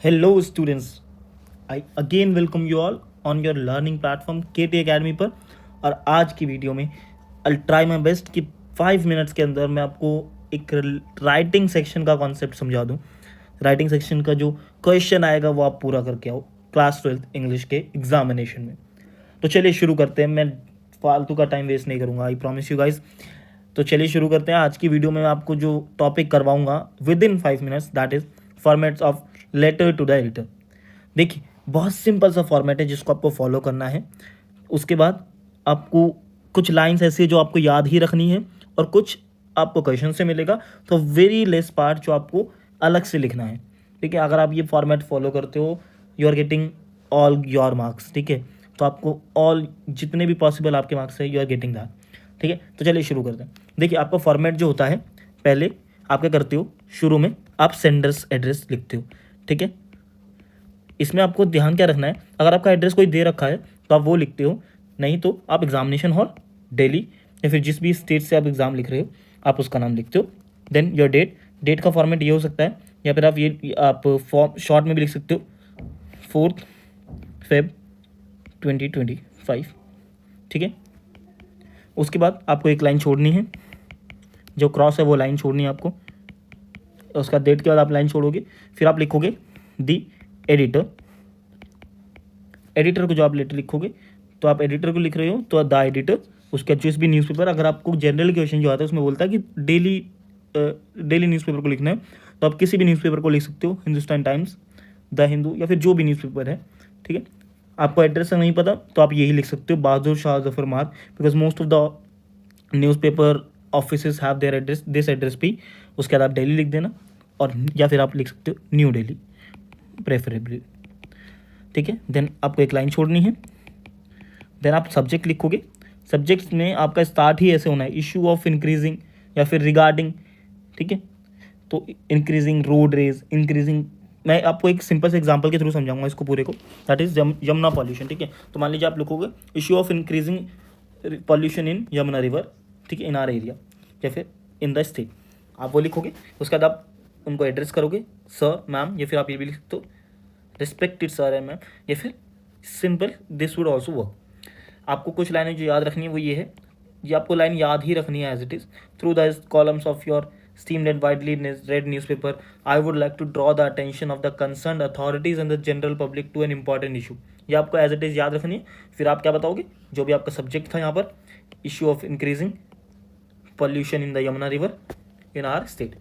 Hello students, I again welcome you all on your learning platform KT Academy पर। और आज की video में I'll try my best कि 5 मिनट्स के अंदर मैं आपको एक राइटिंग सेक्शन का कॉन्सेप्ट समझा दूँ। राइटिंग सेक्शन का जो क्वेश्चन आएगा वो आप पूरा करके आओ क्लास 12th इंग्लिश के एग्जामिनेशन में। तो चलिए शुरू करते हैं, मैं फालतू का टाइम वेस्ट नहीं करूँगा, आई प्रॉमिस यू गाइज। तो चलिए शुरू करते हैं। आज की वीडियो में मैं आपको जो टॉपिक करवाऊँगा within 5 minutes, that is formats of letter to the editor. देखिए बहुत सिंपल सा फॉर्मेट है जिसको आपको फॉलो करना है। उसके बाद आपको कुछ लाइंस ऐसी है जो आपको याद ही रखनी है और कुछ आपको क्वेश्चन से मिलेगा, तो वेरी लेस पार्ट जो आपको अलग से लिखना है। ठीक है, अगर आप ये फॉर्मेट फॉलो करते हो you are getting all your marks. ठीक है, तो आपको ऑल जितने भी पॉसिबल आपके मार्क्स है यू आर गेटिंग दैट। ठीक है, तो चलिए शुरू करते हैं। देखिए आपका फॉर्मेट जो होता है, पहले आप क्या करते हो, शुरू में आप सेंडर्स एड्रेस लिखते हो। ठीक है, इसमें आपको ध्यान क्या रखना है, अगर आपका एड्रेस कोई दे रखा है तो आप वो लिखते हो, नहीं तो आप एग्जामिनेशन हॉल दिल्ली या फिर जिस भी स्टेट से आप एग्ज़ाम लिख रहे हो आप उसका नाम लिखते हो। देन योर डेट, डेट का फॉर्मेट ये हो सकता है, या फिर आप फॉर्म शॉर्ट में भी लिख सकते हो 4 Feb 2025। ठीक है, उसके बाद आपको एक लाइन छोड़नी है, जो क्रॉस है वो लाइन छोड़नी है आपको। उसका डेट के बाद आप लाइन छोड़ोगे, फिर आप लिखोगे दी एडिटर। एडिटर को जो आप लेटर लिखोगे, तो आप एडिटर को लिख रहे हो तो द एडिटर, उसका जिस भी न्यूज़पेपर, अगर आपको जनरल क्वेश्चन जो आता है उसमें बोलता है कि डेली न्यूज़पेपर को लिखना है, तो आप किसी भी न्यूज़पेपर को लिख सकते हो, हिंदुस्तान टाइम्स, द हिंदू या फिर जो भी न्यूज़पेपर है। ठीक है, आपको एड्रेस नहीं पता तो आप यही लिख सकते हो, बहादुर शाह जफर मार्ग, because most of the newspaper offices have their address this address पे। उसके बाद आप डेली लिख देना, और या फिर आप लिख सकते हो न्यू डेली प्रेफरेबली। ठीक है, देन आपको एक लाइन छोड़नी है। देन आप सब्जेक्ट लिखोगे, सब्जेक्ट में आपका स्टार्ट ही ऐसे होना है, इशू ऑफ इंक्रीजिंग या फिर रिगार्डिंग। ठीक है, तो इंक्रीजिंग रोड रेज, इंक्रीजिंग, मैं आपको एक सिंपल से एग्जांपल के थ्रू समझाऊंगा इसको पूरे को, दैट इज यमुना पॉल्यूशन। ठीक है, तो मान लीजिए आप लिखोगे issue of increasing pollution in Yamuna river, ठीक है, इन आर एरिया या फिर इन द स्टेट, आप वो लिखोगे। उसके बाद आप उनको एड्रेस करोगे, सर, मैम, या फिर आप ये भी लिख सकते हो रिस्पेक्टेड सर एंड मैम, या फिर simple this would also work. आपको कुछ लाइनें जो याद रखनी है वो ये है, ये आपको लाइन याद ही रखनी है as it is. Through the columns of your steamed and widely read newspaper, I would like to draw the attention of the concerned authorities and the general public to an important issue। ये आपको as it is याद रखनी है। फिर आप क्या बताओगे, जो भी आपका सब्जेक्ट था यहाँ पर, issue of increasing pollution in the Yamuna river in are state.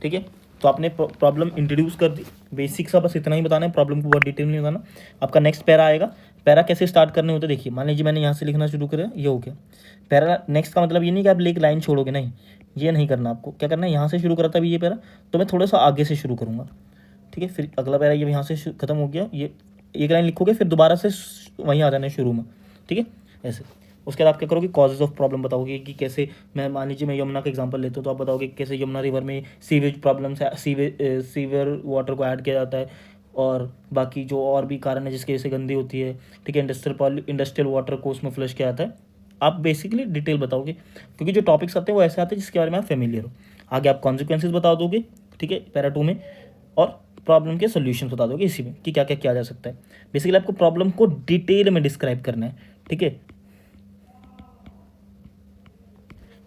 ठीक है, तो आपने प्रॉब्लम इंट्रोड्यूस कर दी, बेसिक सा बस इतना ही बताना है, प्रॉब्लम को बहुत डिटेल नहीं बताना। आपका नेक्स्ट पैरा आएगा। पैरा कैसे स्टार्ट करने होते देखिए, मान लीजिए मैंने यहाँ से लिखना शुरू करा, ये हो गया पैरा। नेक्स्ट का मतलब ये नहीं कि आप एक लाइन छोड़ोगे, नहीं, ये नहीं करना। आपको क्या करना है, यहाँ से शुरू करा था अभी ये पैरा, तो मैं थोड़ा सा आगे से शुरू करूँगा। ठीक है, फिर अगला पैरा ये यहाँ से खत्म हो गया, ये एक लाइन लिखोगे, फिर दोबारा से वहीं आ जाना है शुरू में। ठीक है, ऐसे। उसके बाद आप क्या करोगे, कॉजेज ऑफ प्रॉब्लम बताओगे कि कैसे, मैं मान लीजिए मैं यमुना का एग्जांपल लेता हूँ, तो आप बताओगे कैसे यमुना रिवर में सीवेज प्रॉब्लम से सीवियर वाटर को ऐड किया जाता है, और बाकी जो और भी कारण है जिसकी वजह से गंदी होती है। ठीक है, इंडस्ट्रियल वाटर को उसमें फ्लश किया जाता है। आप बेसिकली डिटेल बताओगे, क्योंकि जो टॉपिक्स आते हैं वो ऐसे आते हैं जिसके बारे में आप फेमिलियर हो। आगे आप कॉन्सिक्वेंसेज बता दोगे, ठीक है, पैरा 2 में, और प्रॉब्लम के सोल्यूशन बता दोगे इसी में कि क्या क्या किया जा सकता है। बेसिकली आपको प्रॉब्लम को डिटेल में डिस्क्राइब करना है। ठीक है,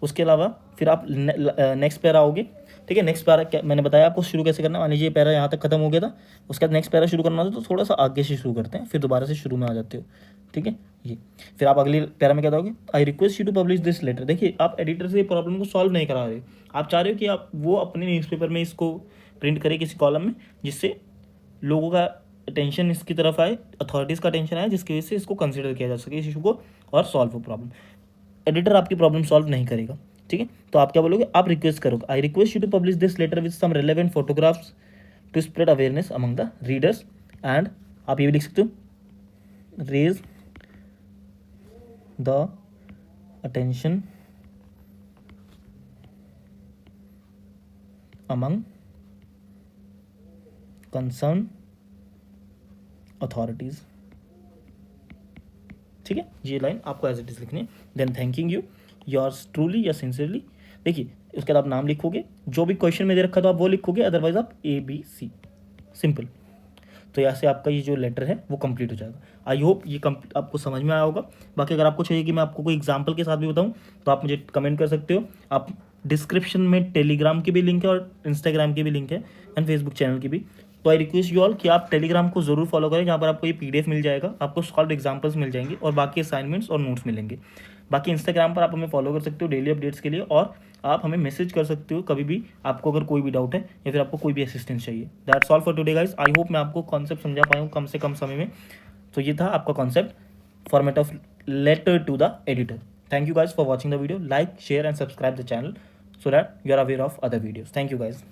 उसके अलावा फिर आप नेक्स्ट पैरा आओगे। ठीक है, नेक्स्ट पैरा क्या मैंने बताया आपको शुरू कैसे करना। मान लीजिए पैरा यहाँ तक खत्म हो गया था, उसके बाद नेक्स्ट पैरा शुरू करना होता तो थोड़ा सा आगे से शुरू करते हैं, फिर दोबारा से शुरू में आ जाते हो। ठीक है, ये फिर आप अगले पैरा में क्या दोगे, I request you to publish this letter. देखिए आप एडिटर से प्रॉब्लम को सॉल्व नहीं करा रहे, आप चाह रहे हो कि आप वो अपने न्यूज़पेपर में इसको प्रिंट करें किसी कॉलम में, जिससे लोगों का अटेंशन इसकी तरफ आए, अथॉरिटीज़ का अटेंशन आए, जिसकी वजह से इसको कंसिडर किया जा सके इस इशू को और सॉल्व हो प्रॉब्लम। एडिटर आपकी प्रॉब्लम सॉल्व नहीं करेगा। ठीक है, तो आप क्या बोलोगे, आप रिक्वेस्ट करोगे, I request you to publish this letter with some relevant photographs to spread awareness among the readers, and आप ये भी लिख सकते हो, raise the attention among concern authorities. ठीक है, ये लाइन आपको एज इट इज लिखनी है। Then thanking you, yours truly या सिंसियरली। देखिए उसके बाद आप नाम लिखोगे, जो भी क्वेश्चन में दे रखा तो आप वो लिखोगे, अदरवाइज आप ABC, सिंपल। तो यहाँ से आपका ये जो लेटर है वो कंप्लीट हो जाएगा। आई होप ये आपको समझ में आया होगा। बाकी अगर आपको चाहिए कि मैं आपको कोई एग्जांपल के साथ भी बताऊं तो आप मुझे कमेंट कर सकते हो। आप डिस्क्रिप्शन में टेलीग्राम की भी लिंक है और इंस्टाग्राम की भी लिंक है एंड फेसबुक चैनल की भी। तो आई रिक्वेस्ट यू ऑल कि आप टेलीग्राम को जरूर फॉलो करें, जहाँ पर आपको ये PDF मिल जाएगा, आपको सॉल्व एग्जाम्पल्स मिल जाएंगे और बाकी असाइनमेंट्स और नोट्स मिलेंगे। बाकी इंस्टाग्राम पर आप हमें फॉलो कर सकते हो डेली अपडेट्स के लिए, और आप हमें मैसेज कर सकते हो कभी भी आपको अगर कोई भी डाउट है या फिर आपको कोई भी असिस्टेंस चाहिए। That's all for today guys. I hope मैं आपको कॉन्सेप्ट समझा पाया हूँ कम से कम समय में। तो ये था आपका concept, format of letter to the editor. Thank you guys for watching the video. Like, share and subscribe the channel so that you are aware of other videos. Thank you guys.